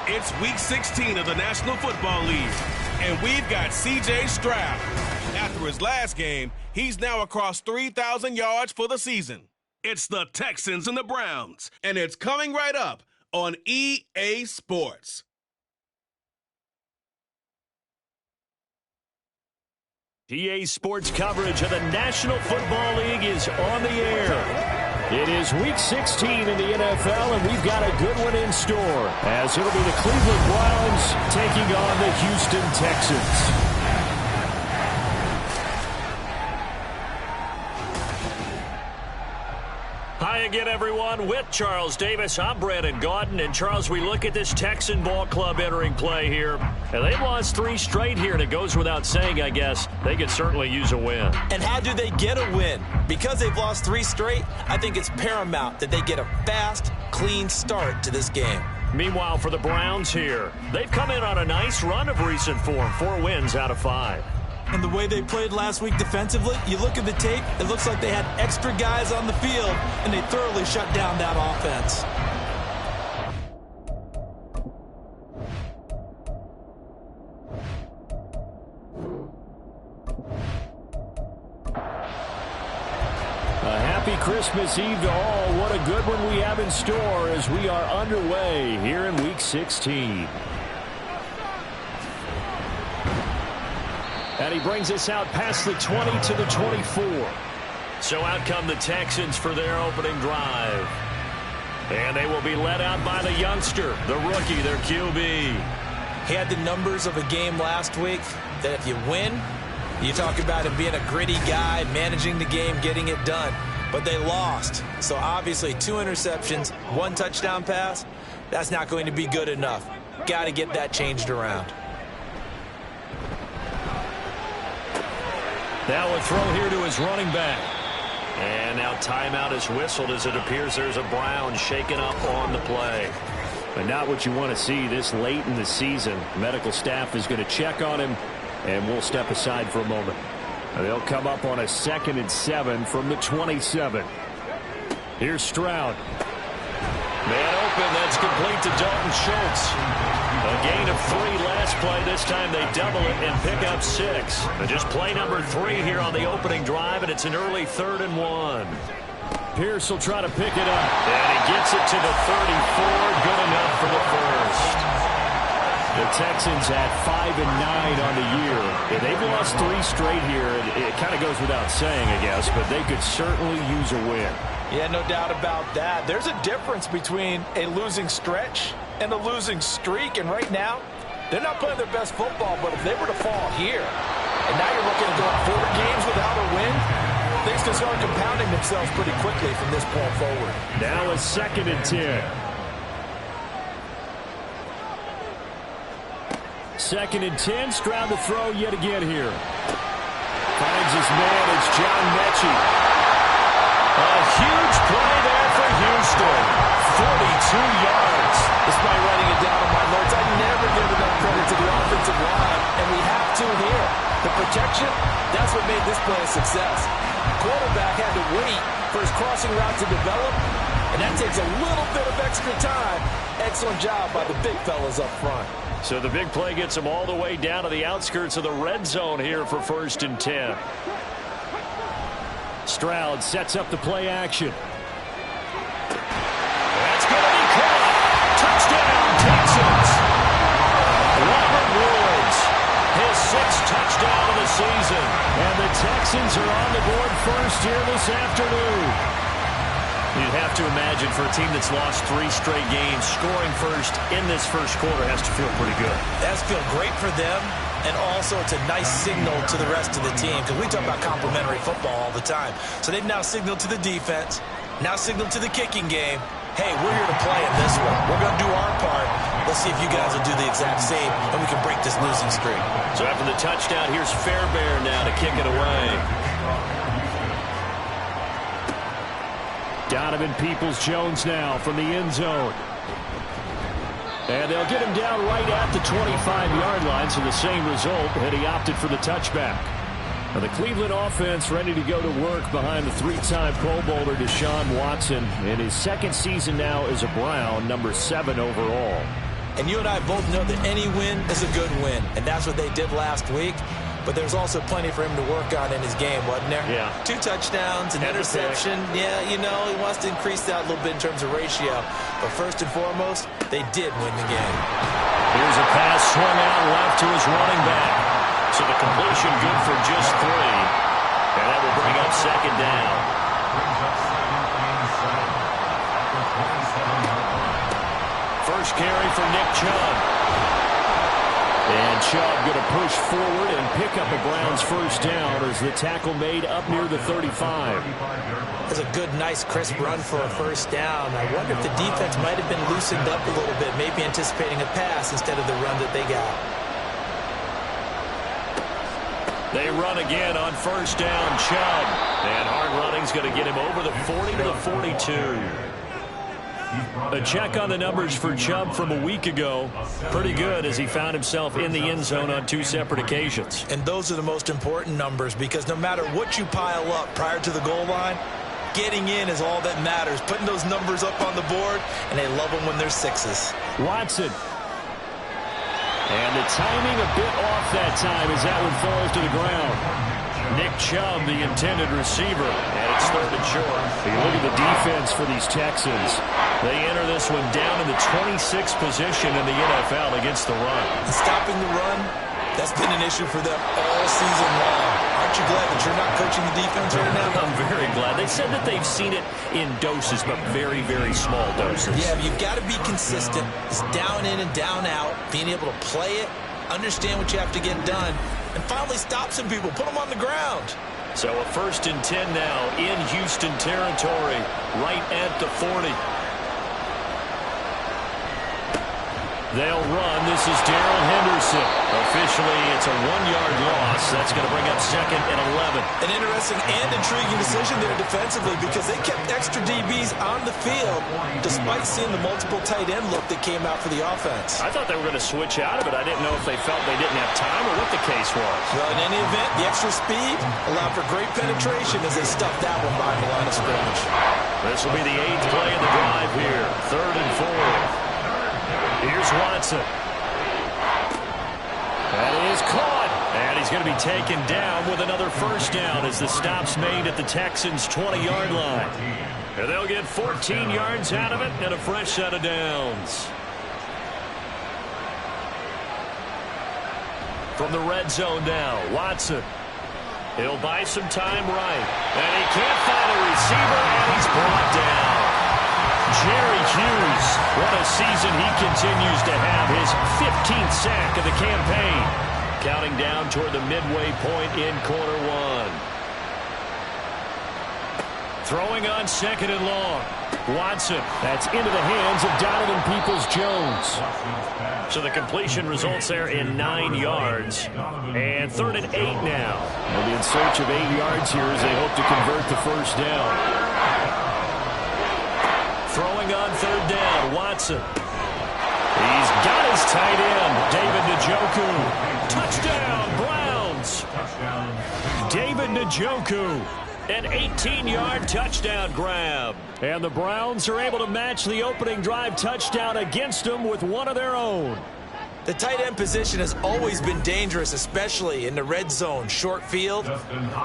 It's Week 16 of the National Football League, and we've got C.J. Stroud. After his last game, he's now across 3,000 yards for the season. It's the Texans and the Browns, and it's coming right up on EA Sports. EA Sports coverage of the National Football League is on the air. It is Week 16 in the NFL, and we've got a good one in store, as it'll be the Cleveland Browns taking on the Houston Texans. Hi again, everyone. With Charles Davis, I'm Brandon Gaudin. And, Charles, we look at this Texan ball club entering play here. And they've lost 3 straight here, and it goes without saying, I guess, they could certainly use a win. And how do they get a win? Because they've lost 3 straight, I think it's paramount that they get a fast, clean start to this game. Meanwhile, for the Browns here, they've come in on a nice run of recent form, 4 wins out of 5. And the way they played last week defensively, you look at the tape, it looks like they had extra guys on the field, and they thoroughly shut down that offense. A happy Christmas Eve to all. What a good one we have in store as we are underway here in Week 16. And he brings us out past the 20 to the 24. So out come the Texans for their opening drive. And they will be led out by the youngster, the rookie, their QB. He had the numbers of a game last week that if you win, you talk about him being a gritty guy, managing the game, getting it done. But they lost. So obviously 2 interceptions, 1 touchdown pass, that's not going to be good enough. Got to get that changed around. Now a throw here to his running back. And now timeout is whistled as it appears there's a Brown shaken up on the play. But not what you want to see this late in the season. Medical staff is going to check on him, and we'll step aside for a moment. And they'll come up on a 2nd and 7 from the 27. Here's Stroud. Man open, that's complete to Dalton Schultz. A gain of 3 last play. This time they double it and pick up 6. And just play number 3 here on the opening drive, and it's an early 3rd and 1. Pierce will try to pick it up. And he gets it to the 34. Good enough for the first. The Texans at 5 and 9 on the year. Yeah, they've lost 3 straight here. It kind of goes without saying, I guess, but they could certainly use a win. Yeah, no doubt about that. There's a difference between a losing stretch and a losing streak, and right now, they're not playing their best football, but if they were to fall here, and now you're looking at going 4 games without a win, things can start compounding themselves pretty quickly from this point forward. Now a 2nd and 10. 2nd and 10, Stroud to throw yet again here. Finds his man, it's John Mechie. A huge play there for Houston. 42 yards. Despite writing it down on my notes, I never give enough credit to the offensive line, and we have to here. The protection, that's what made this play a success. Quarterback had to wait for his crossing route to develop, and that takes a little bit of extra time. Excellent job by the big fellas up front. So the big play gets him all the way down to the outskirts of the red zone here for 1st and 10. Stroud sets up the play action. That's going to be caught. Touchdown, Texans. Robert Woods, his 6th touchdown of the season. And the Texans are on the board first here this afternoon. You'd have to imagine for a team that's lost 3 straight games, scoring first in this first quarter has to feel pretty good. That's feel great for them, and also it's a nice signal to the rest of the team, because we talk about complementary football all the time. So they've now signaled to the defense, now signaled to the kicking game, hey, we're here to play in this one. We're going to do our part. Let's see if you guys will do the exact same, and we can break this losing streak. So after the touchdown, here's Fairbairn now to kick it away. Donovan Peoples-Jones now from the end zone. And they'll get him down right at the 25-yard line, so the same result, and he opted for the touchback. Now the Cleveland offense ready to go to work behind the 3-time Pro Bowler Deshaun Watson in his 2nd season now as a Brown, number 7 overall. And you and I both know that any win is a good win, and that's what they did last week. But there's also plenty for him to work on in his game, wasn't there? Yeah. 2 touchdowns, an interception. Yeah, you know, he wants to increase that a little bit in terms of ratio. But first and foremost, they did win the game. Here's a pass swung out left to his running back. So the completion good for just 3. And that will bring up second down. First carry for Nick Chubb. And Chubb going to push forward and pick up a Browns first down as the tackle made up near the 35. That's a good, nice, crisp run for a first down. I wonder if the defense might have been loosened up a little bit, maybe anticipating a pass instead of the run that they got. They run again on first down, Chubb. And hard running's going to get him over the 40 to the 42. A check on the numbers for Chubb from a week ago. Pretty good as he found himself in the end zone on 2 separate occasions. And those are the most important numbers because no matter what you pile up prior to the goal line, getting in is all that matters. Putting those numbers up on the board, and they love them when they're 6s. Watson. And the timing a bit off that time as that one falls to the ground. Nick Chubb, the intended receiver, and it's 3rd and short. You look at the defense for these Texans. They enter this one down in the 26th position in the NFL against the run. And stopping the run, that's been an issue for them all season long. Aren't you glad that you're not coaching the defense right now? I'm very glad. They said that they've seen it in doses, but very, very small doses. Yeah, but you've got to be consistent. It's down in and down out, being able to play it, understand what you have to get done, and finally stop some people, put them on the ground. So a 1st and 10 now in Houston territory, right at the 40. They'll run. This is Darrell Henderson. Officially, it's a 1-yard loss. That's going to bring up 2nd and 11. An interesting and intriguing decision there defensively because they kept extra DBs on the field despite seeing the multiple tight end look that came out for the offense. I thought they were going to switch out of it. I didn't know if they felt they didn't have time or what the case was. Well, in any event, the extra speed allowed for great penetration as they stuffed that one behind the line of scrimmage. This will be the 8th play of the drive here. 3rd and 4. Here's Watson. That is caught. And he's going to be taken down with another first down as the stop's made at the Texans' 20-yard line. And they'll get 14 yards out of it and a fresh set of downs. From the red zone now, Watson. He'll buy some time right. And he can't find a receiver, and he's brought down. Jerry Hughes, what a season he continues to have. His 15th sack of the campaign. Counting down toward the midway point in quarter 1. Throwing on 2nd and long. Watson, that's into the hands of Donovan Peoples-Jones. So the completion results there in 9 yards. And 3rd and 8 now. They'll be in search of 8 yards here as they hope to convert the first down. Throwing on 3rd down, Watson. He's got his tight end, David Njoku. Touchdown, Browns. David Njoku, an 18-yard touchdown grab. And the Browns are able to match the opening drive touchdown against them with one of their own. The tight end position has always been dangerous, especially in the red zone, short field.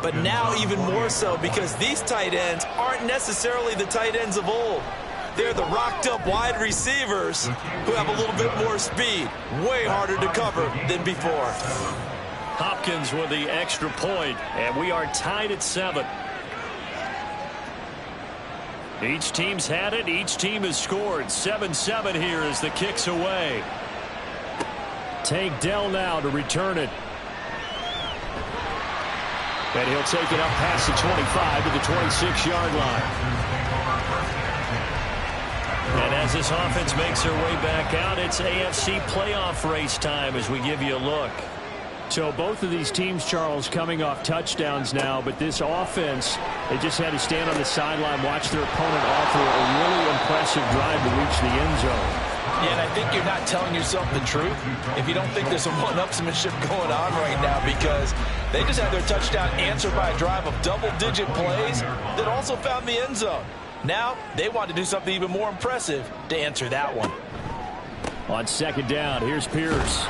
But now even more so because these tight ends aren't necessarily the tight ends of old. They're the rocked-up wide receivers who have a little bit more speed. Way harder to cover than before. Hopkins with the extra point, and we are tied at 7. Each team's had it. Each team has scored. 7-7 here as the kick's away. Tank Dell now to return it. And he'll take it up past the 25 to the 26-yard line. And as this offense makes their way back out, it's AFC playoff race time as we give you a look. So both of these teams, Charles, coming off touchdowns now, but this offense, they just had to stand on the sideline, watch their opponent offer a really impressive drive to reach the end zone. Yeah, and I think you're not telling yourself the truth if you don't think there's some one-upsmanship going on right now because they just had their touchdown answered by a drive of double-digit plays that also found the end zone. Now, they want to do something even more impressive to answer that one. On second down, here's Pierce.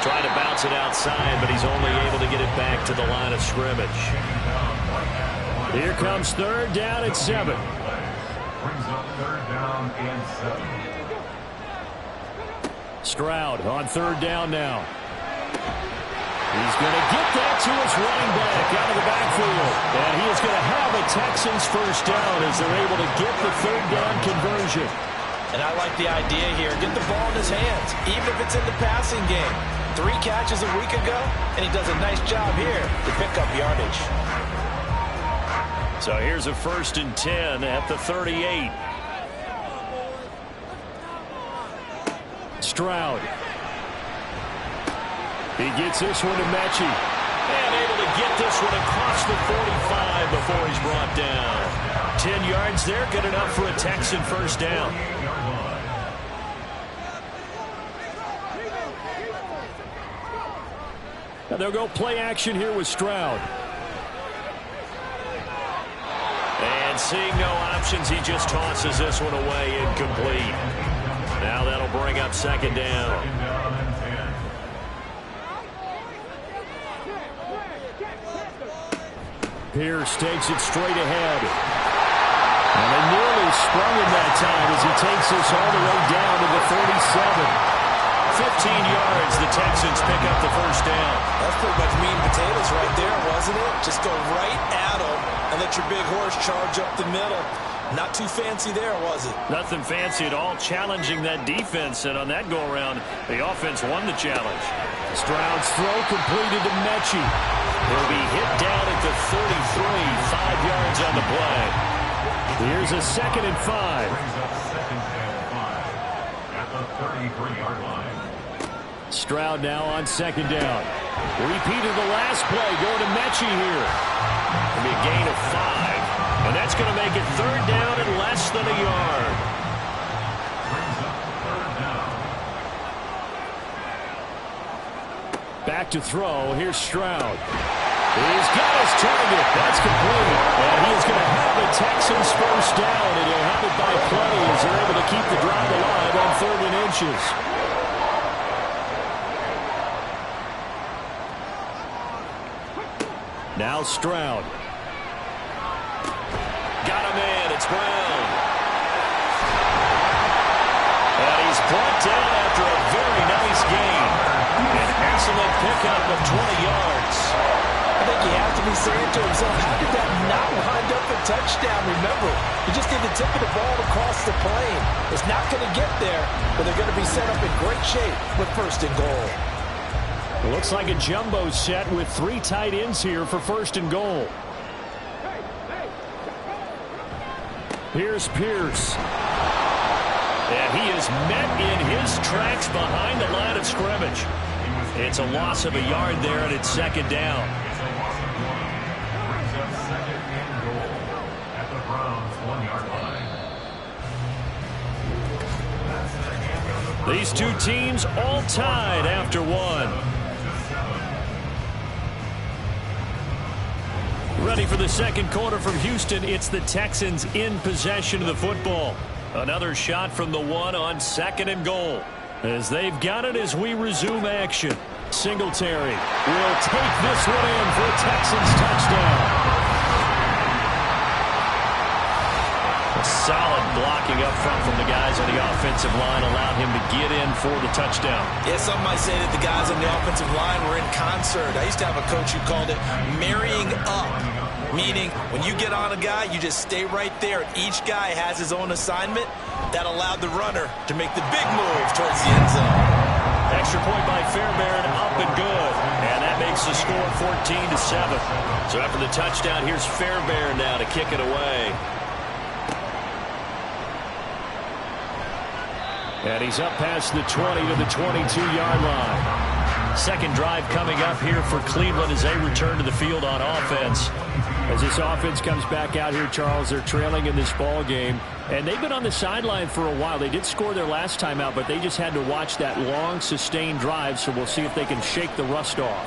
Trying to bounce it outside, but he's only able to get it back to the line of scrimmage. Here comes third down and 7. Brings up third down and 7. Stroud on third down now. He's going to get that to his running back out of the backfield. And he is going to have a Texans first down as they're able to get the third down conversion. And I like the idea here. Get the ball in his hands, even if it's in the passing game. 3 catches a week ago, and he does a nice job here to pick up yardage. So here's a 1st and 10 at the 38. Stroud. He gets this one to Mechie. And able to get this one across the 45 before he's brought down. 10 yards there, good enough for a Texan first down. Now they'll go play action here with Stroud. And seeing no options, he just tosses this one away incomplete. Now that'll bring up second down. Pierce takes it straight ahead. And they nearly sprung him that time as he takes this all the way down to the 47. 15 yards, the Texans pick up the first down. That's pretty much meat and potatoes right there, wasn't it? Just go right at him and let your big horse charge up the middle. Not too fancy there, was it? Nothing fancy at all, challenging that defense. And on that go-around, the offense won the challenge. Stroud's throw completed to Mechie. He'll be hit down at the 33, 5 yards on the play. Here's a 2nd and 5. Brings up 2nd and 5 at the 33-yard line. Stroud now on second down. Repeat of the last play, going to Mechie here. It'll be a gain of 5. And that's going to make it third down and less than a yard. Brings up third down. Back to throw. Here's Stroud. He's got his target. That's complete. And he is going to have the Texans first down, and he'll have it by plenty as they're able to keep the drive alive on 3rd and inches. Now Stroud. Got him in. It's Brown. And he's brought down after a very nice gain. An excellent pickup of 20 yards. I think he has to be saying to himself, how did that not wind up a touchdown? Remember, you just need the tip of the ball across the plane. It's not going to get there, but they're going to be set up in great shape with 1st and goal. It looks like a jumbo set with 3 tight ends here for 1st and goal. Here's Pierce. And he is met in his tracks behind the line of scrimmage. It's a loss of a yard there, and it's second down. It's a loss of 1. Brings up 2nd and goal at the Browns' 1-yard line. These two teams all tied after 1. Ready for the second quarter from Houston. It's the Texans in possession of the football. Another shot from the 1 on 2nd and goal. As they've got it as we resume action. Singletary will take this one in for a Texans touchdown. Solid blocking up front from the guys on the offensive line allowed him to get in for the touchdown. Yeah, some might say that the guys on the offensive line were in concert. I used to have a coach who called it marrying up, meaning when you get on a guy, you just stay right there. Each guy has his own assignment. That allowed the runner to make the big move towards the end zone. Extra point by Fairbairn, up and good. And that makes the score 14-7. So after the touchdown, here's Fairbairn now to kick it away. And he's up past the 20 to the 22-yard line. Second drive coming up here for Cleveland as they return to the field on offense. As this offense comes back out here, Charles, they're trailing in this ball game. And they've been on the sideline for a while. They did score their last time out, but they just had to watch that long, sustained drive. So we'll see if they can shake the rust off.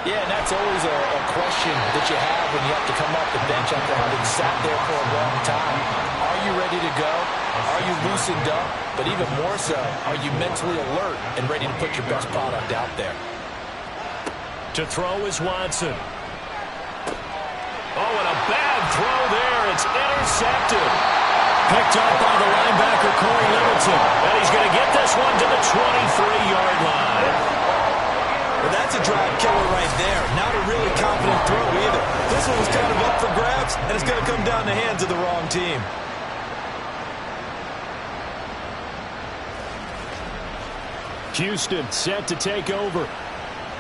Yeah, and that's always a question that you have when you have to come off the bench after having sat there for a long time. Are you ready to go? Are you loosened up, but even more so, are you mentally alert and ready to put your best product out there? To throw is Watson. Oh, and a bad throw there. It's intercepted. Picked up by the linebacker, Corey Littleton. And he's going to get this one to the 23-yard line. Well, that's a drive killer right there. Not a really confident throw either. This one was kind of up for grabs, and it's going to come down the hands of the wrong team. Houston set to take over.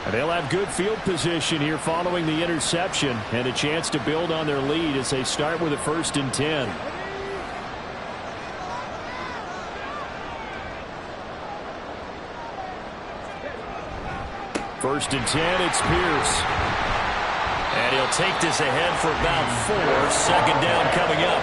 And they'll have good field position here following the interception and a chance to build on their lead as they start with a 1st and 10. First and 10, it's Pierce. And he'll take this ahead for about 4. 2nd down coming up.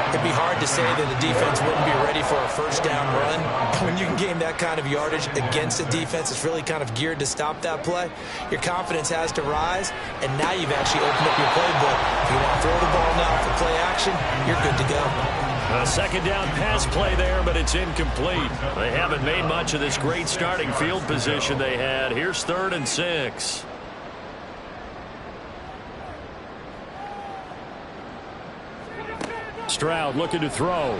It'd be hard to say that the defense wouldn't be ready for a 1st down run. When you can gain that kind of yardage against a defense that's really kind of geared to stop that play, your confidence has to rise, and now you've actually opened up your playbook. If you want to throw the ball now for play action, you're good to go. A 2nd down pass play there, but it's incomplete. They haven't made much of this great starting field position they had. Here's 3rd and 6. Stroud looking to throw.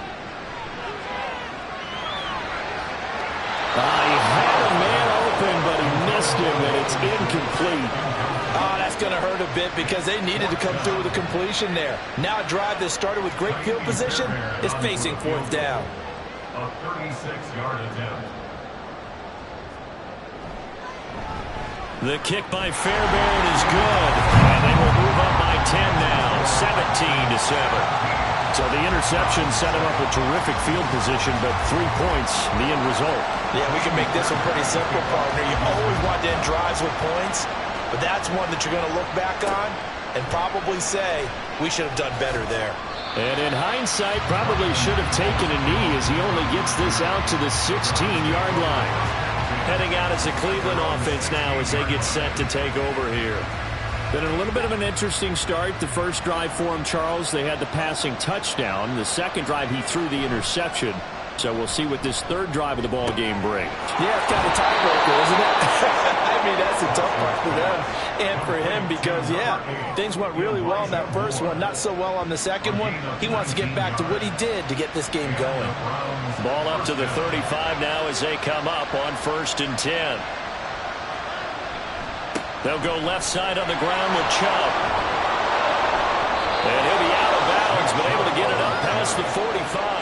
He had a man open, but he missed him, and it's incomplete. Oh, that's going to hurt a bit because they needed to come through with a completion there. Now a drive that started with great field position is facing 4th down. A 36-yard attempt. The kick by Fairbairn is good, and they will move up by 10 now, 17-7. So the interception set him up a terrific field position, but 3 points, the end result. Yeah, we can make this one pretty simple, partner. You always want to end drives with points, but that's one that you're going to look back on and probably say, we should have done better there. And in hindsight, probably should have taken a knee as he only gets this out to the 16-yard line. Heading out as a Cleveland offense now as they get set to take over here. Been a little bit of an interesting start. The first drive for him, Charles, they had the passing touchdown. The second drive, he threw the interception. So we'll see what this 3rd drive of the ball game brings. Yeah, it's kind of tiebreaker, isn't it? I mean, that's a tough one for them and for him because, yeah, things went really well in that first one, not so well on the second one. He wants to get back to what he did to get this game going. Ball up to the 35 now as they come up on 1st and 10. They'll go left side on the ground with Chubb. And he'll be out of bounds, but able to get it up past the 45.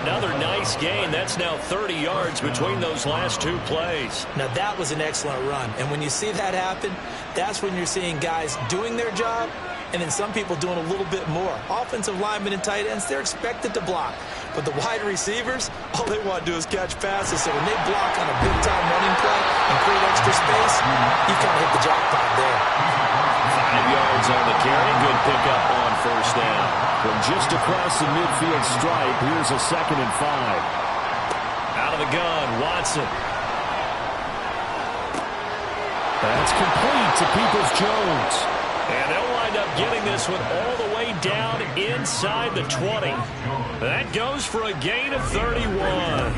Another nice gain. That's now 30 yards between those last 2 plays. Now, that was an excellent run. And when you see that happen, that's when you're seeing guys doing their job and then some people doing a little bit more. Offensive linemen and tight ends, they're expected to block. But the wide receivers, all they want to do is catch passes. So when they block on a big-time running play and create extra space, you kind of hit the jackpot there. 5 yards on the carry. Good pickup on 1st down. From just across the midfield stripe, here's a 2nd and 5. Out of the gun, Watson. That's complete to Peoples-Jones. And they'll wind up getting this one all the way down inside the 20. That goes for a gain of 31.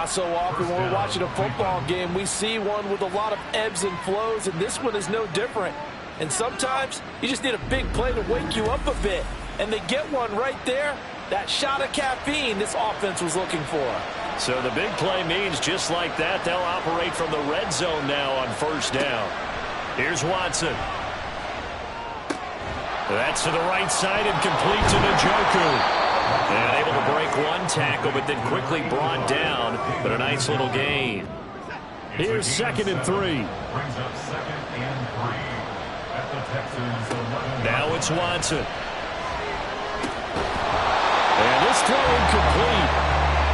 So often when we're watching a football game, we see one with a lot of ebbs and flows, and this one is no different. And sometimes you just need a big play to wake you up a bit. And they get one right there. That shot of caffeine this offense was looking for. So the big play means just like that, they'll operate from the red zone now on 1st down. Here's Watson. That's to the right side and complete to Njoku. And able to break 1 tackle, but then quickly brought down. But a nice little gain. Here's 2nd and 3. Brings up 2nd and 3 at the Texans 11. Now it's Watson. And this throw incomplete.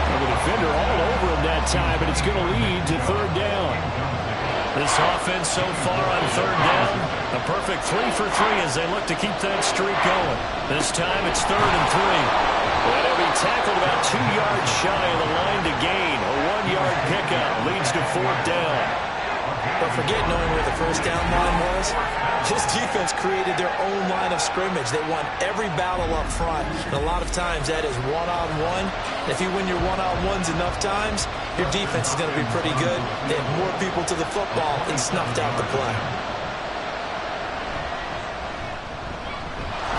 And the defender all over him that time, but it's going to lead to 3rd down. This offense so far on 3rd down, a perfect 3 for 3 as they look to keep that streak going. This time it's 3rd and 3. And he'll be tackled about 2 yards shy of the line to gain. A 1-yard pickup leads to 4th down. But forget knowing where the first down line was. This defense created their own line of scrimmage. They won every battle up front. And a lot of times that is one-on-one. If you win your one-on-ones enough times, your defense is going to be pretty good. They have more people to the football and snuffed out the play.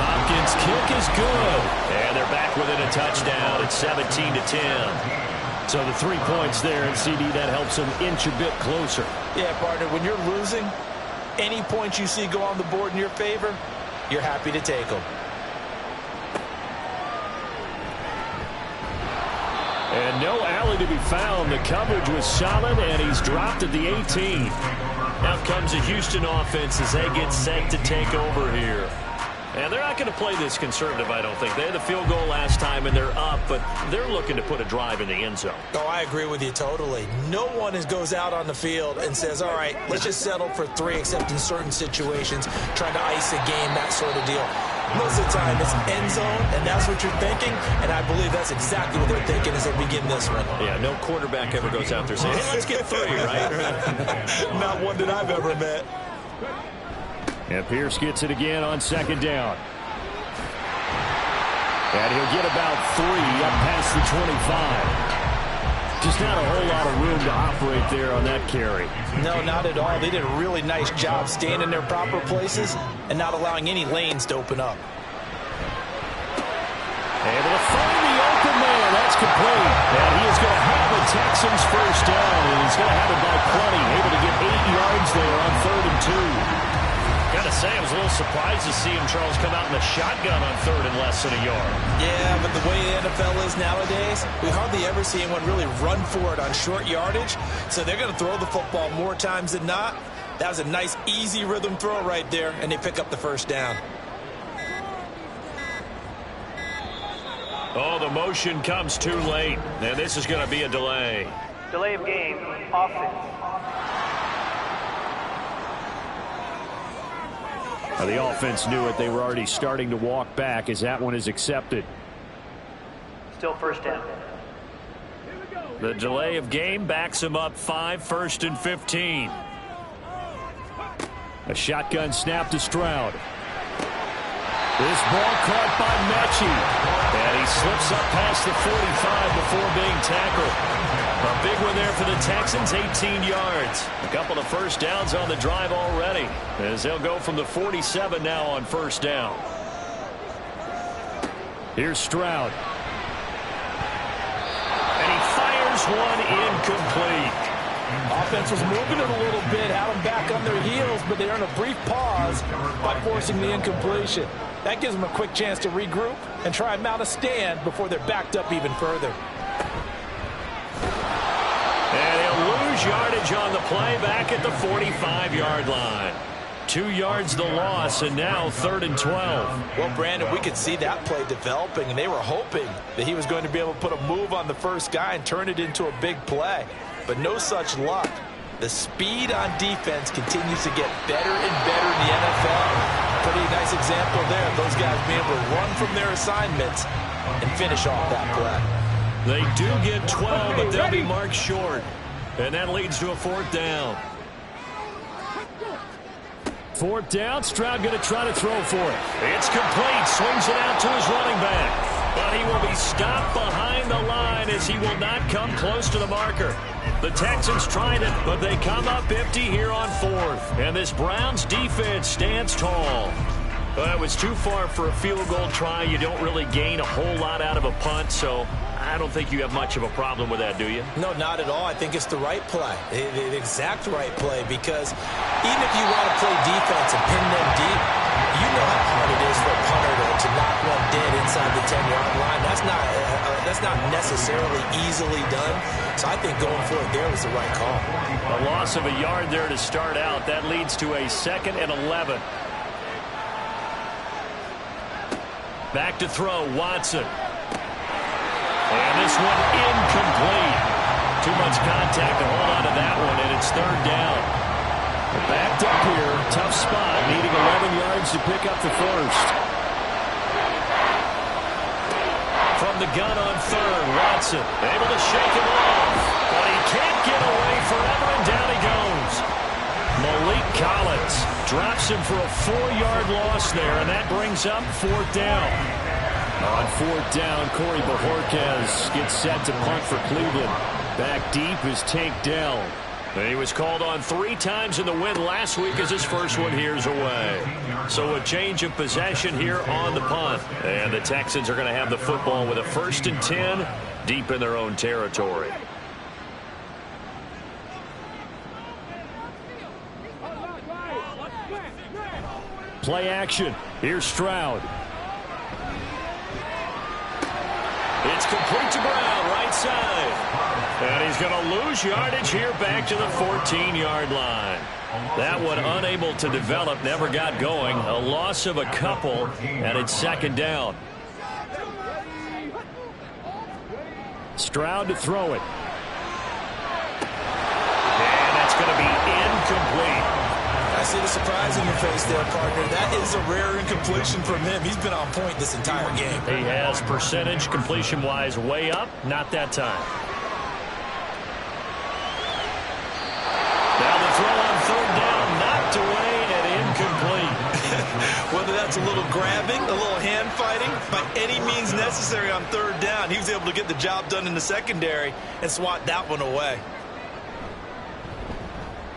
Hopkins' kick is good. And they're back within a touchdown. It's 17-10. So the 3 points there, and CD, that helps them inch a bit closer. Yeah, partner, when you're losing, any points you see go on the board in your favor, you're happy to take them. And no alley to be found. The coverage was solid, and he's dropped at the 18. Now comes a Houston offense as they get set to take over here. And they're not going to play this conservative, I don't think. They had the field goal last time, and they're up, but they're looking to put a drive in the end zone. Oh, I agree with you totally. No one goes out on the field and says, all right, let's just settle for 3, except in certain situations, trying to ice a game, that sort of deal. Most of the time, it's end zone, and that's what you're thinking, and I believe that's exactly what they're thinking as they begin this one. Yeah, no quarterback ever goes out there saying, hey, let's get 3, right? Not one that I've ever met. And Pierce gets it again on second down. And he'll get about 3 up past the 25. Just not a whole lot of room to operate there on that carry. No, not at all. They did a really nice job staying in their proper places and not allowing any lanes to open up. Able to find the open man. That's complete. And he is going to have the Texans first down. And he's going to have it by plenty. Able to get 8 yards there on 3rd and 2. Gotta say, I was a little surprised to see him, Charles, come out in the shotgun on 3rd and less than a yard. Yeah, but the way the NFL is nowadays, we hardly ever see anyone really run for it on short yardage. So they're going to throw the football more times than not. That was a nice, easy rhythm throw right there, and they pick up the first down. Oh, the motion comes too late, and this is going to be a delay. Delay of game, offense. The offense knew it. They were already starting to walk back as that one is accepted. Still first down. The delay of game backs him up 5, 1st and 15. A shotgun snap to Stroud. This ball caught by Mechie. And he slips up past the 45 before being tackled. A big one there for the Texans, 18 yards. A couple of first downs on the drive already, as they'll go from the 47 now on first down. Here's Stroud. And he fires one incomplete. Offense was moving it a little bit, had them back on their heels, but they earned a brief pause by forcing the incompletion. That gives them a quick chance to regroup and try and mount a stand before they're backed up even further. And he'll lose yardage on the play back at the 45-yard line. 2 yards the loss, and now 3rd and 12. Well, Brandon, we could see that play developing, and they were hoping that he was going to be able to put a move on the first guy and turn it into a big play. But no such luck. The speed on defense continues to get better and better in the NFL. Pretty nice example there. Those guys being able to run from their assignments and finish off that play. They do get 12, but they'll be marked short. And that leads to a 4th down. 4th down, Stroud going to try to throw for it. It's complete, swings it out to his running back. But he will be stopped behind the line as he will not come close to the marker. The Texans tried it, but they come up empty here on 4th. And this Browns defense stands tall. Well, it was too far for a field goal try. You don't really gain a whole lot out of a punt, so I don't think you have much of a problem with that, do you? No, not at all. I think it's the right play, the exact right play, because even if you want to play defense and pin them deep, you know how hard it is for a punter to knock one dead inside the 10-yard line. That's not necessarily easily done. So I think going for it there was the right call. A loss of a yard there to start out. That leads to a 2nd and 11. Back to throw, Watson. And this one incomplete. Too much contact to hold on to that one, and it's 3rd down. Backed up here, tough spot, needing 11 yards to pick up the first. From the gun on 3rd, Watson able to shake him off, but he can't get away forever, and down he goes. Malik Collins drops him for a 4-yard loss there, and that brings up 4th down. On 4th down, Corey Bojorquez gets set to punt for Cleveland. Back deep is Tank Dell. He was called on 3 times in the win last week as his first one here's away. So a change of possession here on the punt. And the Texans are going to have the football with a 1st and 10 deep in their own territory. Play action. Here's Stroud. It's complete to Brown, right side. And he's going to lose yardage here back to the 14-yard line. That one unable to develop, never got going. A loss of a couple, and it's 2nd down. Stroud to throw it. And that's going to be incomplete. I see the surprise in your face there, partner. That is a rare incompletion from him. He's been on point this entire game. He has percentage completion-wise way up. Not that time. Now the throw on 3rd down, knocked away and incomplete. Whether that's a little grabbing, a little hand fighting, by any means necessary on 3rd down, he was able to get the job done in the secondary and swat that one away.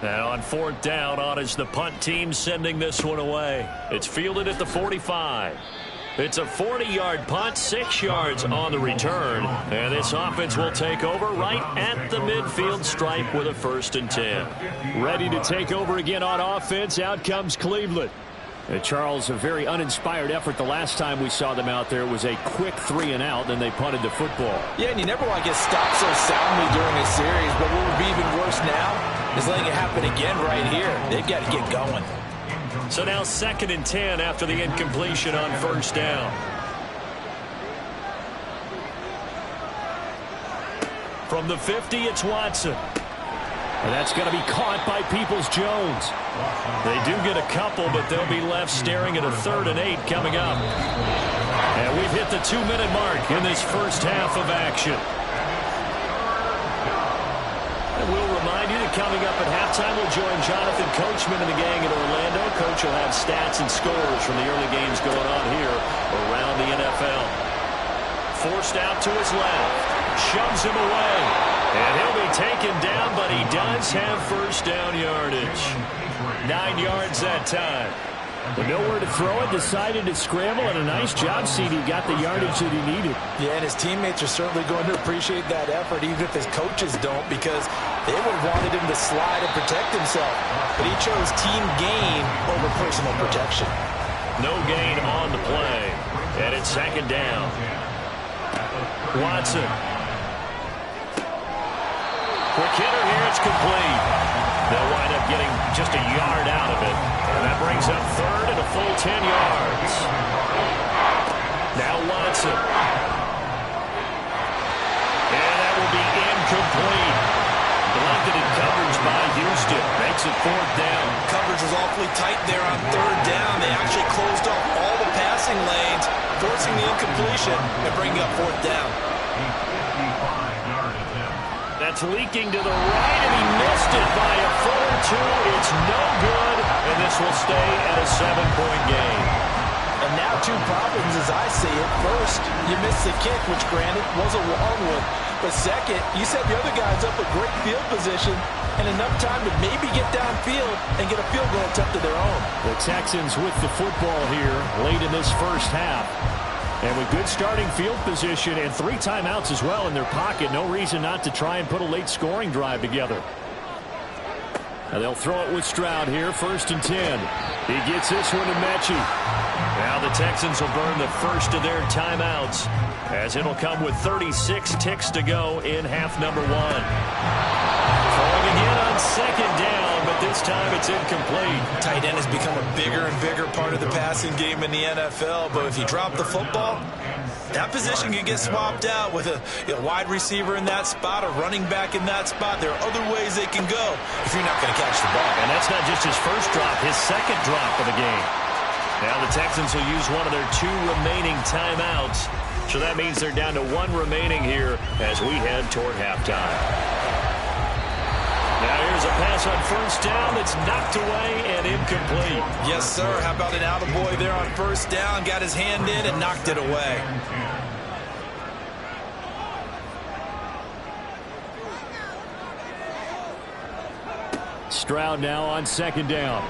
And on 4th down, on is the punt team sending this one away. It's fielded at the 45. It's a 40-yard punt, 6 yards on the return. And this offense will take over right at the midfield stripe with a 1st and 10. Ready to take over again on offense. Out comes Cleveland. And Charles, a very uninspired effort the last time we saw them out there. It was a quick 3 and out, then they punted the football. Yeah, and you never want to get stopped so soundly during a series, but what would be even worse now is letting it happen again right here. They've got to get going. So now 2nd and 10 after the incompletion on 1st down. From the 50, it's Watson. And that's going to be caught by Peoples-Jones. They do get a couple, but they'll be left staring at a 3rd and 8 coming up. And we've hit the 2-minute mark in this first half of action. And we'll remind you that coming up at halftime, we'll join Jonathan Coachman and the gang in Orlando. Coach will have stats and scores from the early games going on here around the NFL. Forced out to his left. Shoves him away. And he'll be taken down, but he does have 1st down yardage. 9 yards that time. But nowhere to throw it, decided to scramble, and a nice job, CD. Got the yardage that he needed. Yeah, and his teammates are certainly going to appreciate that effort, even if his coaches don't, because they would have wanted him to slide and protect himself. But he chose team gain over personal protection. No gain on the play. And it's 2nd down. Watson. Quick hitter here, it's complete. They'll wind up getting just a yard out of it. And that brings up 3rd and a full 10 yards. Now Watson. And that will be incomplete. Blanketed in coverage by Houston. Makes it 4th down. Coverage was awfully tight there on 3rd down. They actually closed off all the passing lanes, forcing the incompletion and bringing up 4th down. That's leaking to the right, and he missed it by a foot or two. It's no good, and this will stay at a 7-point game. And now 2 problems as I see it. First, you missed the kick, which granted was a long one. But second, you set the other guys up with great field position and enough time to maybe get downfield and get a field goal attempt of their own. The Texans with the football here late in this first half. And with good starting field position and 3 timeouts as well in their pocket, no reason not to try and put a late scoring drive together. And they'll throw it with Stroud here, 1st and 10. He gets this one to Mechie. Now the Texans will burn the first of their timeouts, as it'll come with 36 ticks to go in half number 1. Throwing again on 2nd down, but this time it's incomplete. Tight end has become a bigger and bigger part of the passing game in the NFL, but if you drop the football, that position can get swapped out with a wide receiver in that spot, a running back in that spot. There are other ways they can go if you're not going to catch the ball. And that's not just his first drop, his second drop of the game. Now the Texans will use one of their 2 remaining timeouts, so that means they're down to 1 remaining here as we head toward halftime. Now here's a pass on first down that's knocked away and incomplete. Yes, sir. How about an attaboy there on first down? Got his hand in and knocked it away. Stroud now on second down.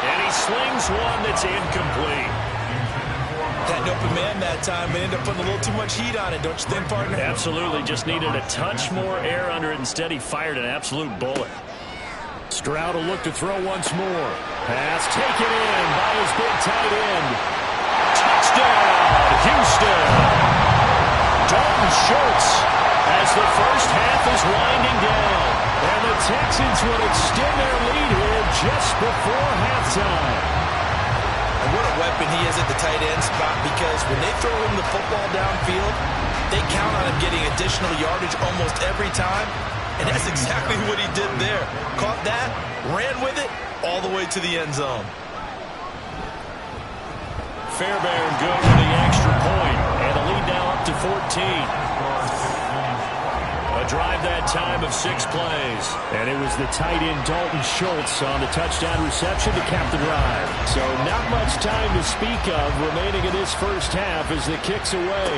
And he slings one that's incomplete. Had an open man that time, but ended up putting a little too much heat on it, don't you think, partner? Absolutely. Just needed a touch more air under it. Instead, he fired an absolute bullet. Stroud will look to throw once more. Pass taken in by his big tight end. Touchdown, Houston. Dalton Schultz as the first half is winding down. And the Texans will extend their lead here just before halftime. And what a weapon he is at the tight end spot, because when they throw him the football downfield, they count on him getting additional yardage almost every time. And that's exactly what he did there. Caught that, ran with it, all the way to the end zone. Fairbairn good for the extra point, and the lead now up to 14. A drive that time of 6 plays. And it was the tight end Dalton Schultz on the touchdown reception to cap the drive. So not much time to speak of remaining in this first half as the kick's away.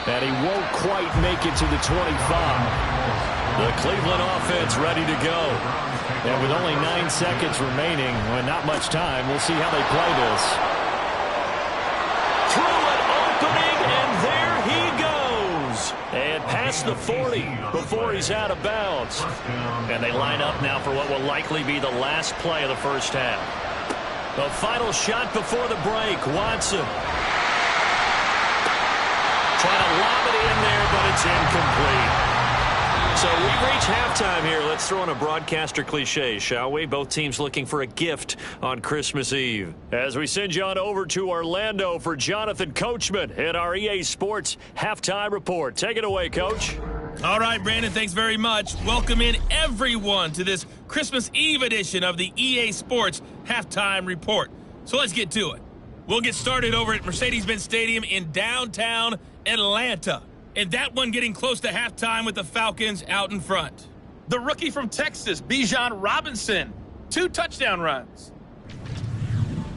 And he won't quite make it to the 25. The Cleveland offense ready to go. And with only 9 seconds remaining, and not much time, we'll see how they play this. Through an opening, and there he goes. And past the 40 before he's out of bounds. And they line up now for what will likely be the last play of the first half. The final shot before the break. Watson trying to lob it in there, but it's incomplete. So we've reached halftime here. Let's throw in a broadcaster cliche, shall we? Both teams looking for a gift on Christmas Eve. As we send you on over to Orlando for Jonathan Coachman at our EA Sports Halftime Report. Take it away, Coach. All right, Brandon, thanks very much. Welcome in everyone to this Christmas Eve edition of the EA Sports Halftime Report. So let's get to it. We'll get started over at Mercedes-Benz Stadium in downtown Atlanta. And that one getting close to halftime with the Falcons out in front. The rookie from Texas, Bijan Robinson, 2 touchdown runs.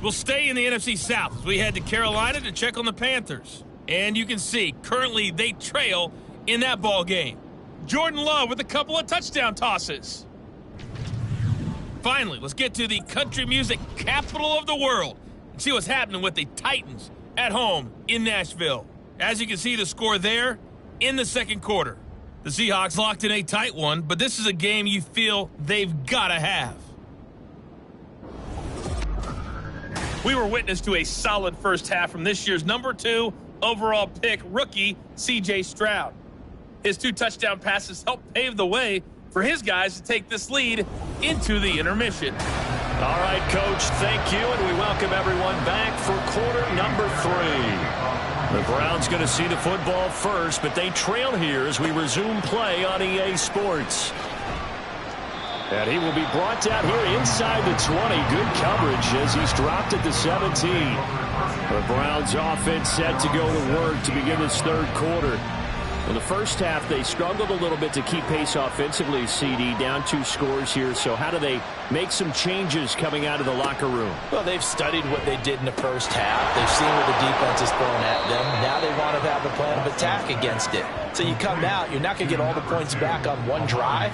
We'll stay in the NFC South as we head to Carolina to check on the Panthers. And you can see, currently they trail in that ball game. Jordan Love with a couple of touchdown tosses. Finally, let's get to the country music capital of the world and see what's happening with the Titans at home in Nashville. As you can see, the score there in the second quarter. The Seahawks locked in a tight one, but this is a game you feel they've got to have. We were witness to a solid first half from this year's number 2 overall pick rookie, C.J. Stroud. His 2 touchdown passes helped pave the way for his guys to take this lead into the intermission. All right, Coach, thank you, and we welcome everyone back for quarter number 3. The Browns going to see the football first, but they trail here as we resume play on EA Sports. And he will be brought down here inside the 20. Good coverage as he's dropped at the 17. The Browns offense set to go to work to begin this third quarter. In the first half, they struggled a little bit to keep pace offensively, CD, down 2 scores here. So how do they make some changes coming out of the locker room? Well, they've studied what they did in the first half. They've seen what the defense is throwing at them. Now they want to have a plan of attack against it. So you come out, you're not going to get all the points back on one drive,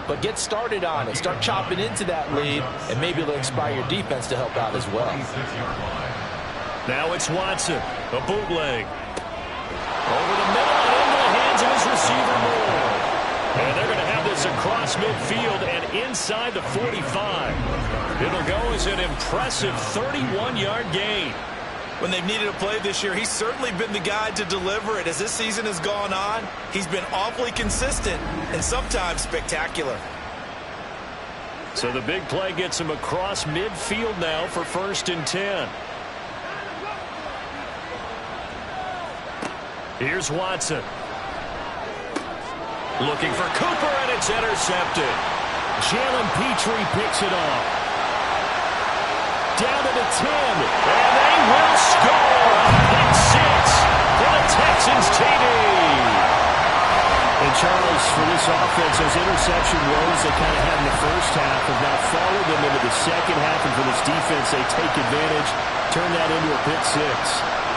but get started on it. Start chopping into that lead, and maybe it'll inspire your defense to help out as well. Now it's Watson, a bootleg. Over the middle and into the hands of his receiver Moore. And they're going to have this across midfield and inside the 45. It'll go as an impressive 31-yard gain. When they've needed a play this year, he's certainly been the guy to deliver it. As this season has gone on, he's been awfully consistent and sometimes spectacular. So the big play gets him across midfield now for 1st and 10. Here's Watson. Looking for Cooper, and it's intercepted. Jalen Petrie picks it off. Down to the 10, and they will score. Pick 6 for the Texans TD. Charles, for this offense, those interception woes they kind of had in the first half have now followed them into the second half, and for this defense, they take advantage, turn that into a pick six.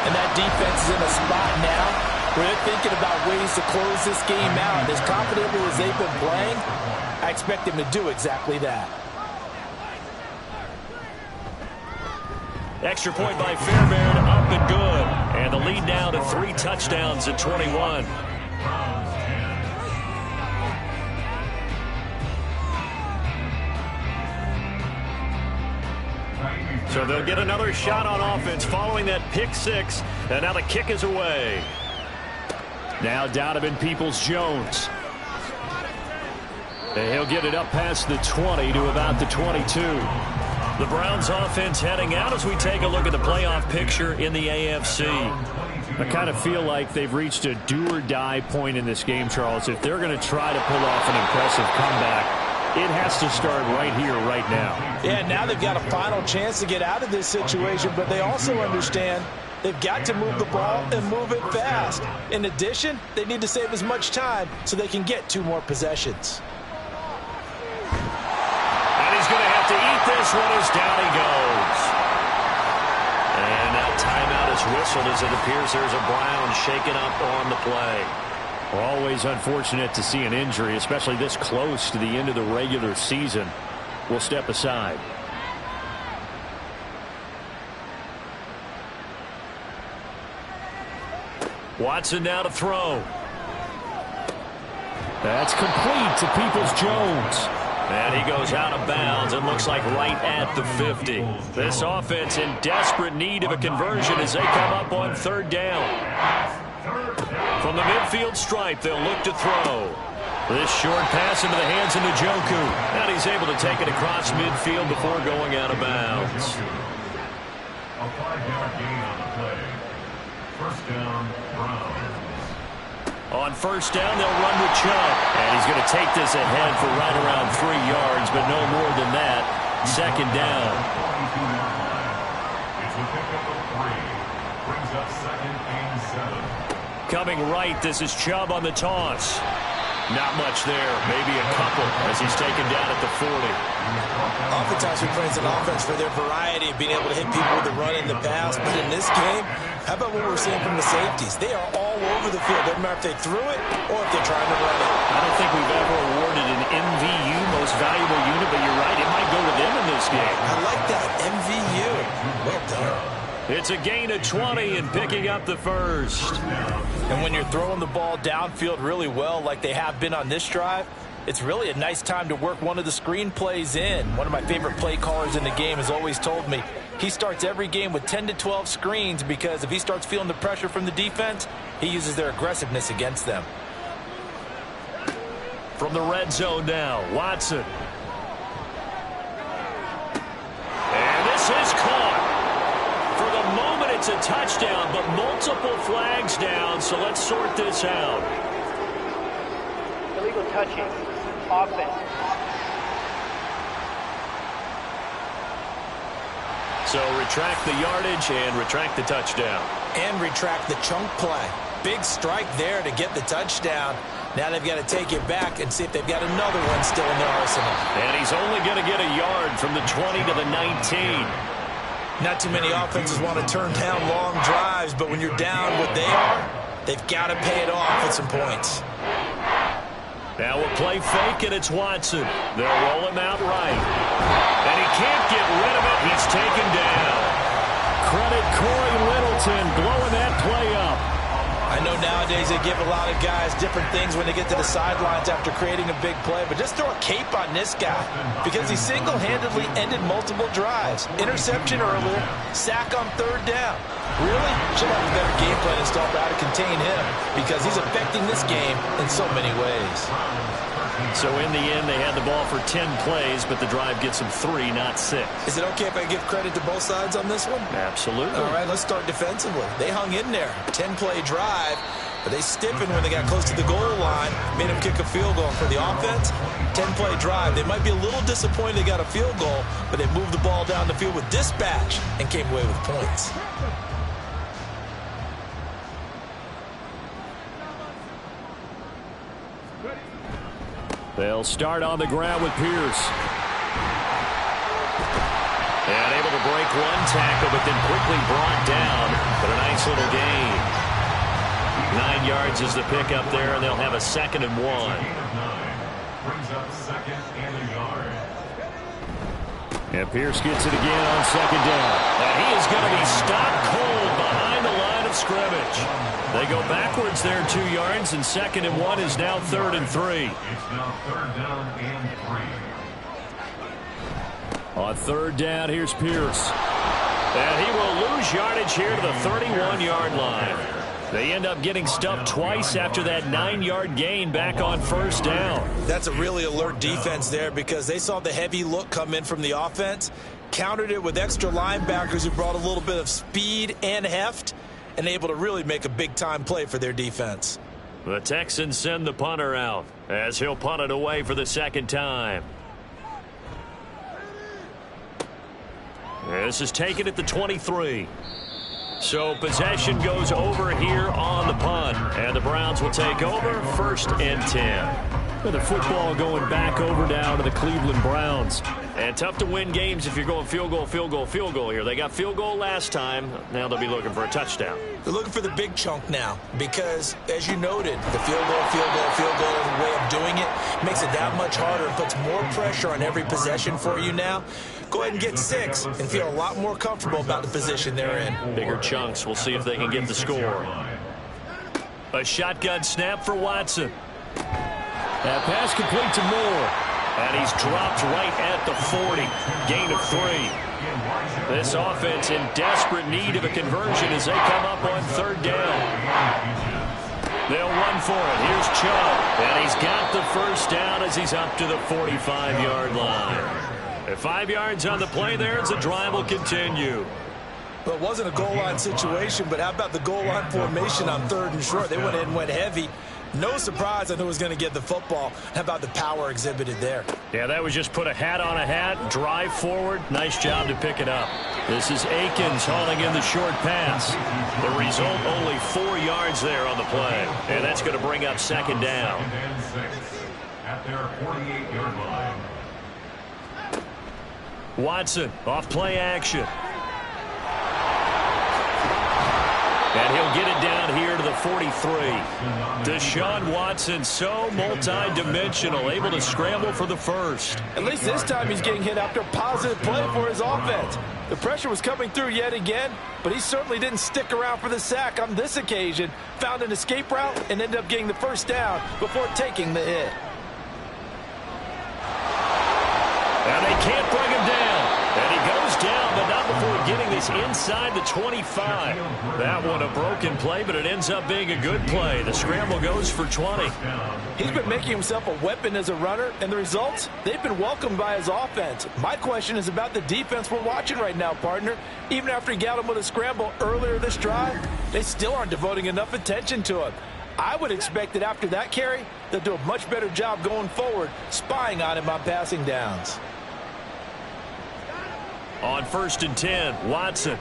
And that defense is in a spot now where they're thinking about ways to close this game out. And as confidently as they've been playing, I expect them to do exactly that. Extra point by Fairbairn, up and good. And the lead now to 3 touchdowns at 21. So they'll get another shot on offense following that pick six. And now the kick is away. Now Donovan Peoples-Jones. And he'll get it up past the 20 to about the 22. The Browns offense heading out as we take a look at the playoff picture in the AFC. I kind of feel like they've reached a do-or-die point in this game, Charles. If they're going to try to pull off an impressive comeback, it has to start right here, right now. Yeah, now they've got a final chance to get out of this situation, but they also understand they've got to move the ball and move it fast. In addition, they need to save as much time so they can get 2 more possessions. And he's going to have to eat this one as down he goes. And that timeout is whistled as it appears there's a Brown shaken up on the play. We're always unfortunate to see an injury, especially this close to the end of the regular season. We'll step aside. Watson now to throw. That's complete to Peoples-Jones. And he goes out of bounds and looks like right at the 50. This offense in desperate need of a conversion as they come up on 3rd down. From the midfield stripe, they'll look to throw. This short pass into the hands of Njoku. And he's able to take it across midfield before going out of bounds. A 5-yard gain on the play. First down, Browns. On first down, they'll run with Chubb. And he's going to take this ahead for right around 3 yards, but no more than that. 2nd down. It's a pickup of 3. Brings up 2nd and 7. Coming right, this is Chubb on the toss. Not much there, maybe a couple as he's taken down at the 40. Oftentimes we praise an offense for their variety of being able to hit people with the run in the pass, but in this game, how about what we're seeing from the safeties? They are all over the field. Doesn't matter if they threw it or if they're trying to run it. I don't think we've ever awarded an MVU, most valuable unit, but you're right, it might go to them in this game. I like that, MVU. Well done. It's a gain of 20 and picking up the first. And when you're throwing the ball downfield really well like they have been on this drive, it's really a nice time to work one of the screen plays in. One of my favorite play callers in the game has always told me he starts every game with 10 to 12 screens because if he starts feeling the pressure from the defense, he uses their aggressiveness against them. From the red zone now, Watson. And this is caught. For the moment, it's a touchdown, but multiple flags down, so let's sort this out. Illegal touching. Offense. So retract the yardage and retract the touchdown. And retract the chunk play. Big strike there to get the touchdown. Now they've got to take it back and see if they've got another one still in their arsenal. And he's only going to get a yard from the 20 to the 19. Not too many offenses want to turn down long drives, but when you're down what they are, they've got to pay it off with some points. Now a play fake, and it's Watson. They'll roll him out right. And he can't get rid of it. He's taken down. Credit Corey Littleton blowing that play up. I know nowadays they give a lot of guys different things when they get to the sidelines after creating a big play, but just throw a cape on this guy because he single-handedly ended multiple drives. Interception earlier, sack on 3rd down. Really? Should have a better game plan installed for how to contain him because he's affecting this game in so many ways. So in the end, they had the ball for 10 plays, but the drive gets them 3, not 6. Is it okay if I give credit to both sides on this one? Absolutely. All right, let's start defensively. They hung in there. 10-play drive, but they stiffened when they got close to the goal line, made them kick a field goal. For the offense, 10-play drive. They might be a little disappointed they got a field goal, but they moved the ball down the field with dispatch and came away with points. They'll start on the ground with Pierce. And able to break one tackle, but then quickly brought down. But a nice little gain. 9 yards is the pickup there, and they'll have a 2nd and 1. Brings up 2nd and a yard. And Pierce gets it again on 2nd down. And he is going to be stopped cold behind the line of scrimmage. They go backwards there 2 yards, and 2nd and 1 is now 3rd and 3. It's now 3rd down and 3. On 3rd down, here's Pierce. And he will lose yardage here to the 31-yard line. They end up getting stuffed twice after that 9-yard gain back on 1st down. That's a really alert defense there because they saw the heavy look come in from the offense, countered it with extra linebackers who brought a little bit of speed and heft, and able to really make a big-time play for their defense. The Texans send the punter out as he'll punt it away for the 2nd time. This is taken at the 23. So possession goes over here on the punt, and the Browns will take over 1st and 10. With the football going back over now to the Cleveland Browns. And tough to win games if you're going field goal, field goal, field goal here. They got field goal last time. Now they'll be looking for a touchdown. They're looking for the big chunk now because, as you noted, the field goal way of doing it makes it that much harder and puts more pressure on every possession for you now. Go ahead and get 6 and feel a lot more comfortable about the position they're in. Bigger chunks. We'll see if they can get the score. A shotgun snap for Watson. That pass complete to Moore. And he's dropped right at the 40. Gain of 3. This offense in desperate need of a conversion as they come up on 3rd down. They'll run for it. Here's Chubb. And he's got the 1st down as he's up to the 45-yard line. At 5 yards on the play there as the drive will continue. Well, it wasn't a goal line situation, but how about the goal line formation on 3rd and short? They went in and went heavy. No surprise on who was going to get the football. How about the power exhibited there? Yeah, that was just put a hat on a hat, drive forward. Nice job to pick it up. This is Akins hauling in the short pass. The result, only 4 yards there on the play. And that's going to bring up 2nd down. 2nd and 6 at their 48-yard line. Watson off play action. And he'll get it down here to the 43. Deshaun Watson, so multi-dimensional, able to scramble for the 1st. At least this time he's getting hit after a positive play for his offense. The pressure was coming through yet again, but he certainly didn't stick around for the sack on this occasion. Found an escape route and ended up getting the 1st down before taking the hit. And they can't bring him down. And he goes down, but not before getting this inside the 25. That one a broken play, but it ends up being a good play. The scramble goes for 20. He's been making himself a weapon as a runner, and the results, they've been welcomed by his offense. My question is about the defense we're watching right now, partner. Even after he got him with a scramble earlier this drive, they still aren't devoting enough attention to him. I would expect that after that carry, they'll do a much better job going forward, spying on him on passing downs. On 1st and 10, Watson.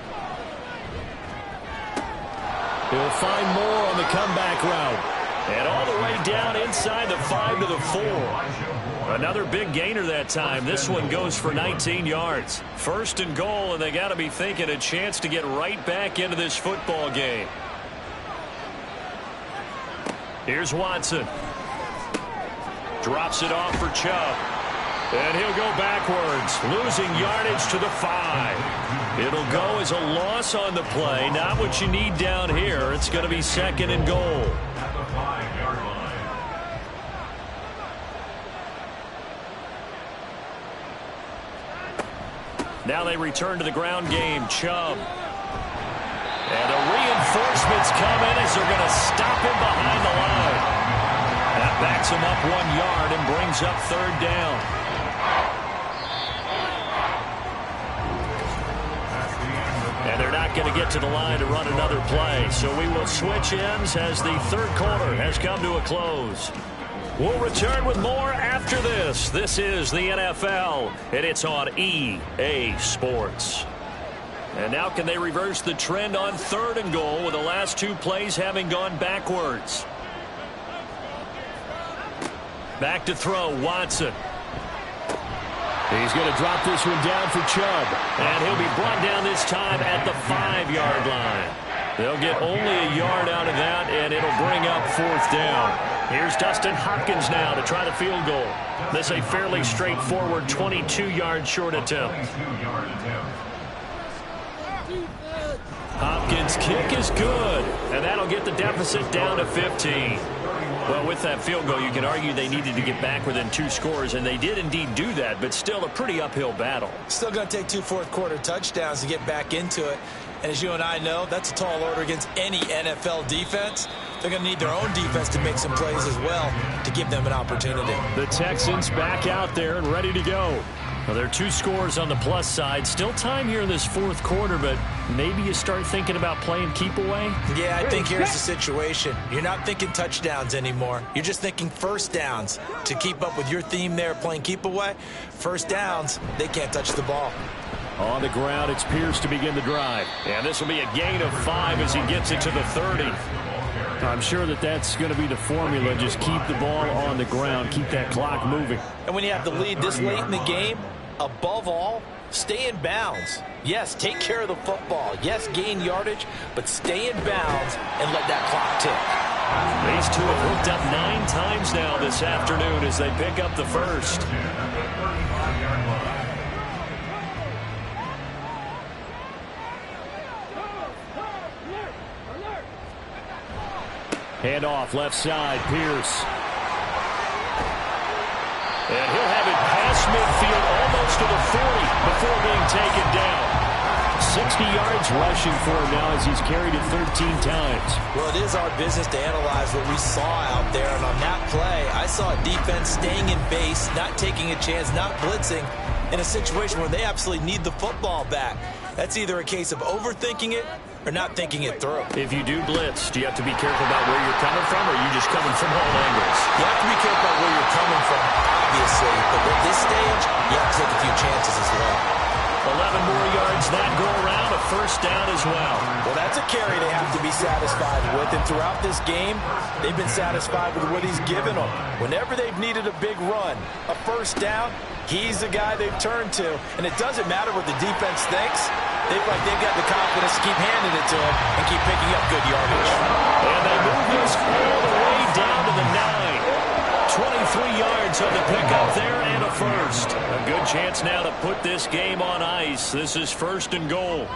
He'll find Moore on the comeback route. And all the way down inside the 5 to the 4. Another big gainer that time. This one goes for 19 yards. 1st and goal, and they got to be thinking a chance to get right back into this football game. Here's Watson. Drops it off for Chubb. And he'll go backwards, losing yardage to the 5. It'll go as a loss on the play. Not what you need down here. It's going to be 2nd and goal. At the 5-yard line. Now they return to the ground game. Chubb. And the reinforcements come in as they're going to stop him behind the line. That backs him up 1 yard and brings up 3rd down. And they're not going to get to the line to run another play. So we will switch ends as the 3rd quarter has come to a close. We'll return with more after this. This is the NFL, and it's on EA Sports. And now can they reverse the trend on 3rd and goal with the last 2 plays having gone backwards? Back to throw, Watson. He's going to drop this one down for Chubb. And he'll be brought down this time at the 5-yard line. They'll get only a yard out of that, and it'll bring up 4th down. Here's Dustin Hopkins now to try the field goal. This is a fairly straightforward 22-yard short attempt. Hopkins' kick is good, and that'll get the deficit down to 15. Well, with that field goal, you can argue they needed to get back within 2 scores, and they did indeed do that, but still a pretty uphill battle. Still going to take 2 fourth-quarter touchdowns to get back into it. And as you and I know, that's a tall order against any NFL defense. They're going to need their own defense to make some plays as well to give them an opportunity. The Texans back out there and ready to go. Well, there are 2 scores on the plus side. Still time here in this 4th quarter, but maybe you start thinking about playing keep away? Yeah, I think here's the situation. You're not thinking touchdowns anymore. You're just thinking first downs. To keep up with your theme there, playing keep away, first downs, they can't touch the ball. On the ground, it's Pierce to begin the drive. And this will be a gain of 5 as he gets it to the 30. I'm sure that's going to be the formula. Just keep the ball on the ground, keep that clock moving. And when you have the lead this late in the game, above all, stay in bounds. Yes, take care of the football. Yes, gain yardage, but stay in bounds and let that clock tick. These two have hooked up 9 times now this afternoon as they pick up the first. Hand off left side, Pierce. And he'll have it past midfield almost to the 40 before being taken down. 60 yards rushing for him now as he's carried it 13 times. Well, it is our business to analyze what we saw out there. And on that play, I saw a defense staying in base, not taking a chance, not blitzing in a situation where they absolutely need the football back. That's either a case of overthinking it or not thinking it through. If you do blitz, do you have to be careful about where you're coming from, or are you just coming from all angles? You have to be careful about where you're coming from, obviously. But at this stage, you have to take a few chances as well. 11 more yards that go around, a first down as well. Well, that's a carry they have to be satisfied with. And throughout this game, they've been satisfied with what he's given them. Whenever they've needed a big run, a first down, he's the guy they've turned to. And it doesn't matter what the defense thinks. They've got the confidence to keep handing it to him and keep picking up good yardage. And they move this all the way down to the 9. 23 yards on the pickup there and a first. A good chance now to put this game on ice. This is 1st and goal.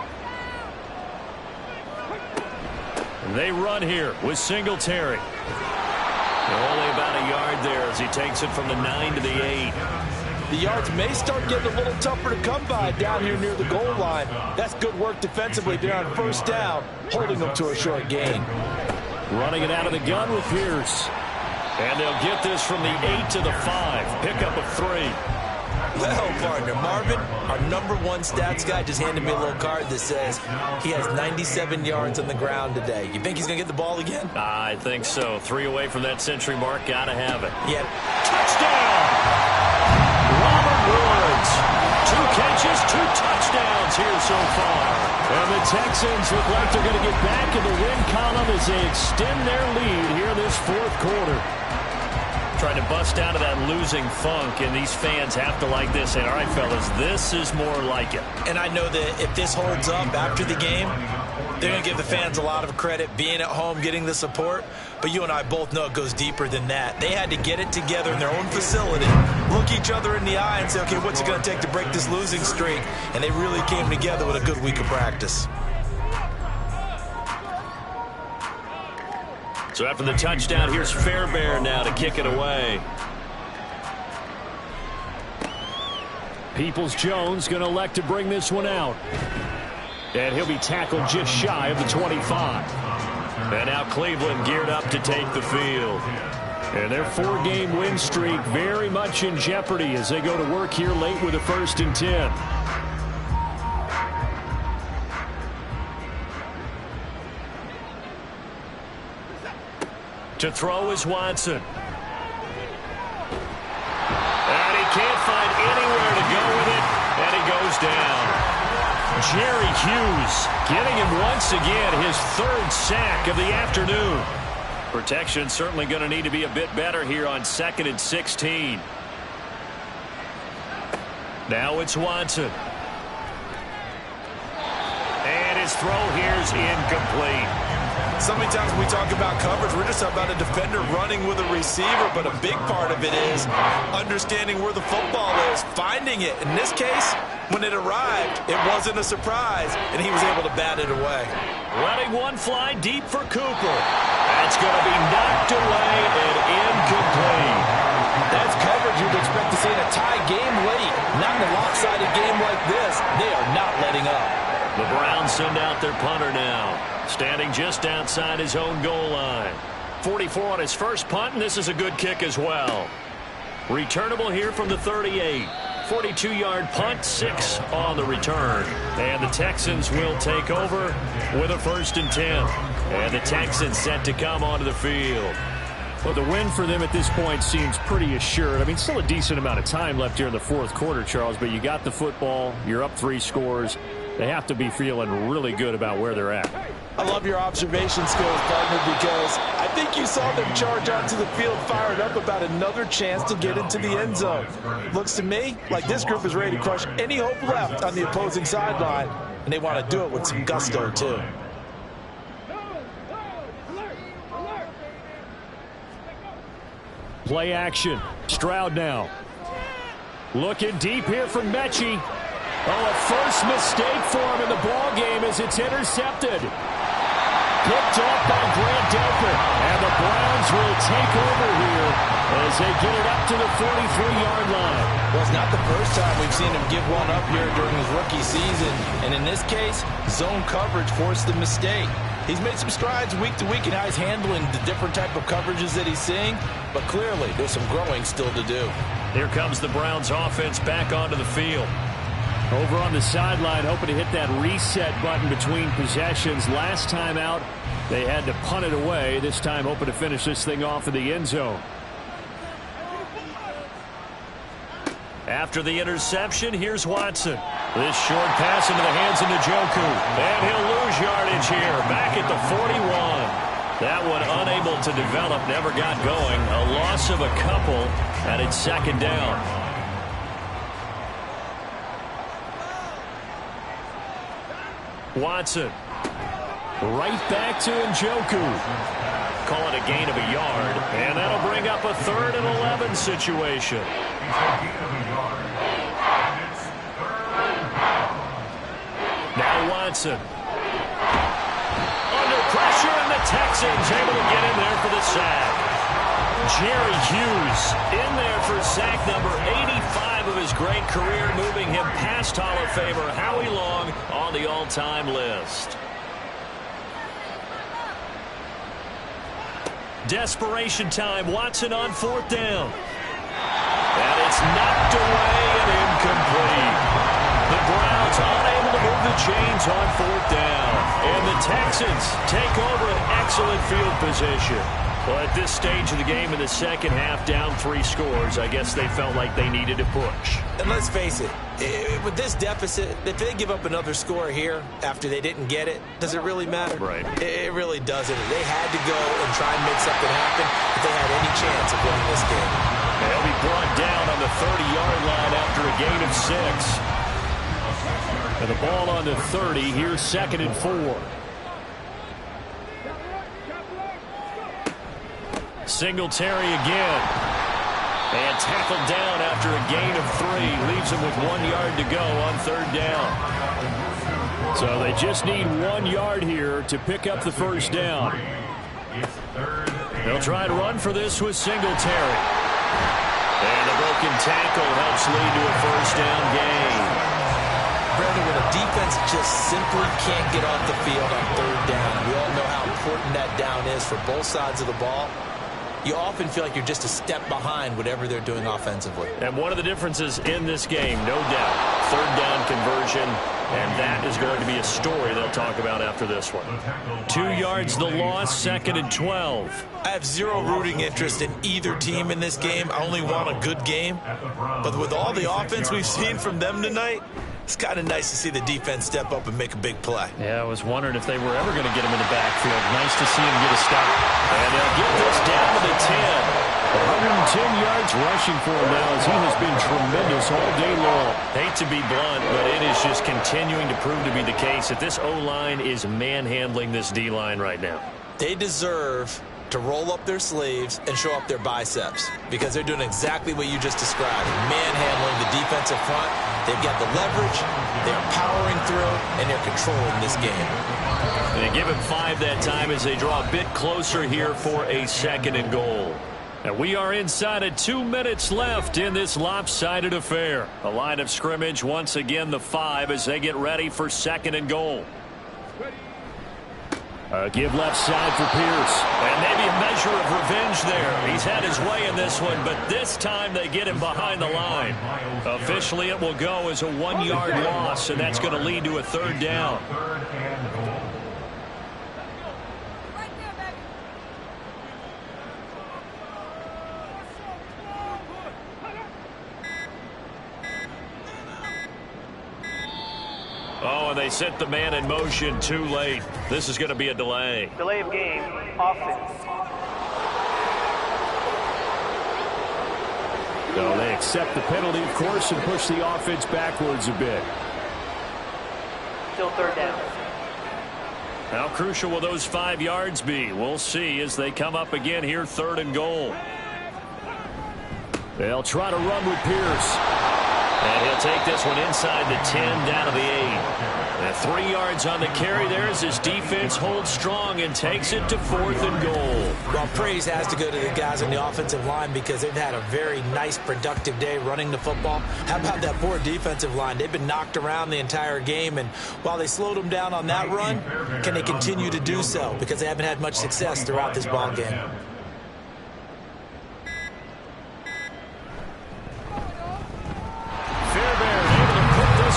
And they run here with Singletary. Only about a yard there as he takes it from the 9 to the 8. The yards may start getting a little tougher to come by down here near the goal line. That's good work defensively there on first down, holding them to a short gain. Running it out of the gun with Pierce. And they'll get this from the 8 to the 5. Pickup of 3. Well, partner, Marvin, our #1 stats guy just handed me a little card that says he has 97 yards on the ground today. You think he's going to get the ball again? I think so. 3 away from that century mark. Got to have it. Yeah. Touchdown! Robert Woods. 2 catches, 2 touchdowns here so far. And the Texans look like they're going to get back in the win column as they extend their lead here this 4th quarter. Trying to bust out of that losing funk, and these fans have to like this. And all right, fellas, this is more like it. And I know that if this holds up after the game, they're going to give the fans a lot of credit being at home, getting the support. But you and I both know it goes deeper than that. They had to get it together in their own facility, look each other in the eye and say, okay, what's it going to take to break this losing streak? And they really came together with a good week of practice. So after the touchdown, here's Fairbairn now to kick it away. Peoples-Jones going to elect to bring this one out. And he'll be tackled just shy of the 25. And now Cleveland geared up to take the field. And their 4-game win streak very much in jeopardy as they go to work here late with a 1st and 10. To throw is Watson. And he can't find anywhere to go with it, and he goes down. Jerry Hughes getting him once again his 3rd sack of the afternoon. Protection certainly going to need to be a bit better here on 2nd and 16. Now it's Watson. And his throw here is incomplete. So many times when we talk about coverage, we're just talking about a defender running with a receiver, but a big part of it is understanding where the football is, finding it. In this case, when it arrived, it wasn't a surprise, and he was able to bat it away. Letting one fly deep for Cooper. That's going to be knocked away and incomplete. That's coverage you'd expect to see in a tie game late. Not in a lopsided game like this. They are not letting up. The Browns send out their punter now, standing just outside his own goal line. 44 on his first punt, and this is a good kick as well. Returnable here from the 38. 42-yard punt, 6 on the return. And the Texans will take over with a 1st and 10. And the Texans set to come onto the field. Well, the win for them at this point seems pretty assured. I mean, still a decent amount of time left here in the 4th quarter, Charles, but you got the football, you're up 3 scores. They have to be feeling really good about where they're at. I love your observation skills, partner, because I think you saw them charge onto the field fired up about another chance to get into the end zone. Looks to me like this group is ready to crush any hope left on the opposing sideline, and they want to do it with some gusto, too. Play action. Stroud now. Looking deep here from Mechie. Oh, a first mistake for him in the ball game as it's intercepted. Picked off by Grant Delpit. And the Browns will take over here as they get it up to the 43-yard line. Well, it's not the first time we've seen him give one up here during his rookie season. And in this case, zone coverage forced the mistake. He's made some strides week to week in how he's handling the different type of coverages that he's seeing. But clearly, there's some growing still to do. Here comes the Browns offense back onto the field. Over on the sideline, hoping to hit that reset button between possessions. Last time out, they had to punt it away. This time, hoping to finish this thing off in the end zone. After the interception, here's Watson. This short pass into the hands of Njoku. And he'll lose yardage here, back at the 41. That one unable to develop, never got going. A loss of a couple, and it's 2nd down. Watson. Right back to Njoku. Call it a gain of a yard. And that'll bring up a 3rd and 11 situation. Now Watson. Under pressure, and the Texans able to get in there for the sack. Jerry Hughes in there for sack number 85 of his great career, moving him past Hall of Famer Howie Long on the all-time list. Desperation time. Watson on 4th down. And it's knocked away and incomplete. The Browns unable to move the chains on 4th down. And the Texans take over an excellent field position. Well, at this stage of the game in the second half, down 3 scores, I guess they felt like they needed to push. And let's face it, with this deficit, if they give up another score here after they didn't get it, does it really matter? Right. It really doesn't. They had to go and try and make something happen if they had any chance of winning this game. They'll be brought down on the 30-yard line after a gain of 6. And the ball on the 30. Here's 2nd and 4. Singletary again. And tackled down after a gain of 3. Leaves him with 1 yard to go on 3rd down. So they just need 1 yard here to pick up the 1st down. They'll try to run for this with Singletary. And the broken tackle helps lead to a 1st down gain. Brandon, when a defense just simply can't get off the field on 3rd down, we all know how important that down is for both sides of the ball. You often feel like you're just a step behind whatever they're doing offensively. And one of the differences in this game, no doubt, 3rd down conversion, and that is going to be a story they'll talk about after this one. 2 yards the loss, 2nd and 12. I have zero rooting interest in either team in this game. I only want a good game. But with all the offense we've seen from them tonight, It's kind of nice to see the defense step up and make a big play. Yeah, I was wondering if they were ever going to get him in the backfield. Nice to see him get a stop. And they'll get this down to the 10. 110 yards rushing for him now as he has been tremendous all day long. Hate to be blunt, but it is just continuing to prove to be the case that this O-line is manhandling this D-line right now. They deserve to roll up their sleeves and show up their biceps because they're doing exactly what you just described. Manhandling the defensive front. They've got the leverage, they're powering through, and they're controlling this game. And they give him 5 that time as they draw a bit closer here for a 2nd and goal. And we are inside of 2 minutes left in this lopsided affair. A line of scrimmage, once again the 5 as they get ready for 2nd and goal. Give left side for Pierce. And maybe a measure of revenge there. He's had his way in this one, but this time they get him behind the line. Officially, it will go as a 1-yard loss, and that's going to lead to a 3rd down. Oh, and they set the man in motion too late. This is going to be a delay. Delay of game, offense. So they accept the penalty, of course, and push the offense backwards a bit. Still 3rd down. How crucial will those 5 yards be? We'll see as they come up again here, 3rd and goal. They'll try to run with Pierce. And he'll take this one inside the 10, down to the 8. And 3 yards on the carry there as his defense holds strong and takes it to 4th and goal. Well, praise has to go to the guys on the offensive line because they've had a very nice, productive day running the football. How about that poor defensive line? They've been knocked around the entire game, and while they slowed them down on that run, can they continue to do so? Because they haven't had much success throughout this ball game.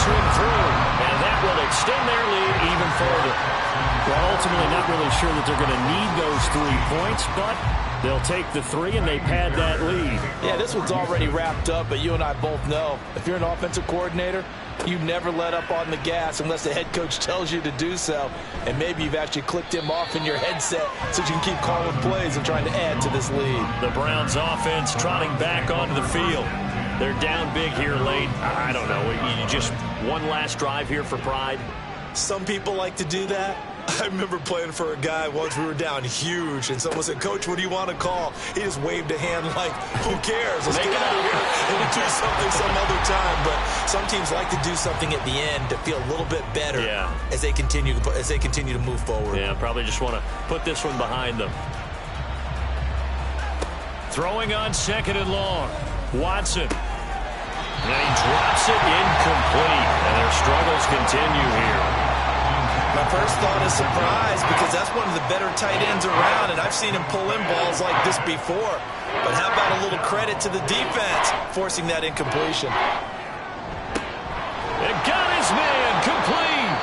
And that will extend their lead even further. Well, ultimately not really sure that they're going to need those 3 points, but they'll take the 3 and they pad that lead. Yeah, this one's already wrapped up, but you and I both know if you're an offensive coordinator, you never let up on the gas unless the head coach tells you to do so. And maybe you've actually clicked him off in your headset so you can keep calling plays and trying to add to this lead. The Browns offense trotting back onto the field. They're down big here late. I don't know. You just one last drive here for pride. Some people like to do that. I remember playing for a guy once. We were down huge, and someone said, "Coach, what do you want to call?" He just waved a hand like, "Who cares? Let's get out of here and we'll do something some other time." But some teams like to do something at the end to feel a little bit better as they continue to move forward. Yeah, probably just want to put this one behind them. Throwing on 2nd and long. Watson. And he drops it incomplete. And their struggles continue here. My first thought is surprise because that's one of the better tight ends around, and I've seen him pull in balls like this before. But how about a little credit to the defense forcing that incompletion? It got his man complete.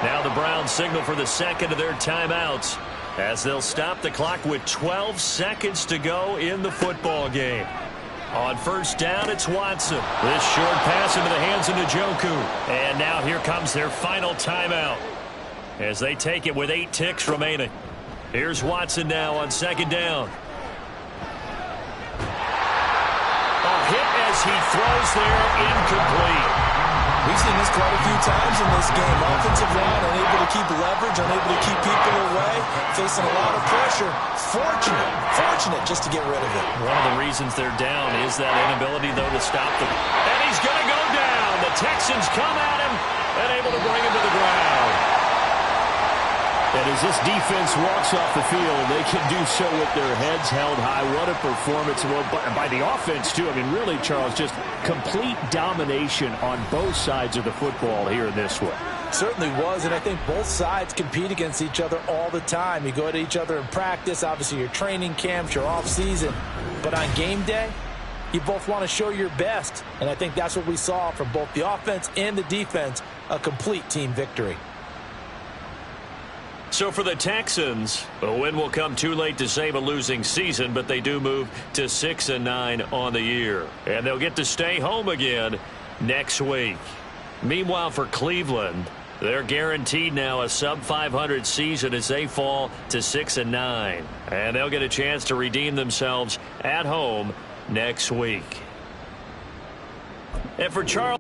Now the Browns signal for the 2nd of their timeouts as they'll stop the clock with 12 seconds to go in the football game. On 1st down, it's Watson. This short pass into the hands of Njoku. And now here comes their final timeout as they take it with 8 ticks remaining. Here's Watson now on 2nd down. A hit as he throws there, incomplete. We've seen this quite a few times in this game. Offensive line unable to keep leverage, unable to keep people away, facing a lot of pressure. Fortunate just to get rid of it. One of the reasons they're down is that inability, though, to stop them. And he's going to go down. The Texans come at him and able to bring him to the ground. And as this defense walks off the field, they can do so with their heads held high. What a performance by the offense, too. I mean, really, Charles, just complete domination on both sides of the football here in this one. Certainly was, and I think both sides compete against each other all the time. You go to each other in practice, obviously your training camps, your off-season. But on game day, you both want to show your best. And I think that's what we saw from both the offense and the defense, a complete team victory. So for the Texans, a win will come too late to save a losing season, but they do move to 6-9 on the year. And they'll get to stay home again next week. Meanwhile, for Cleveland, they're guaranteed now a sub-500 season as they fall to 6-9. And they'll get a chance to redeem themselves at home next week. And for Charles...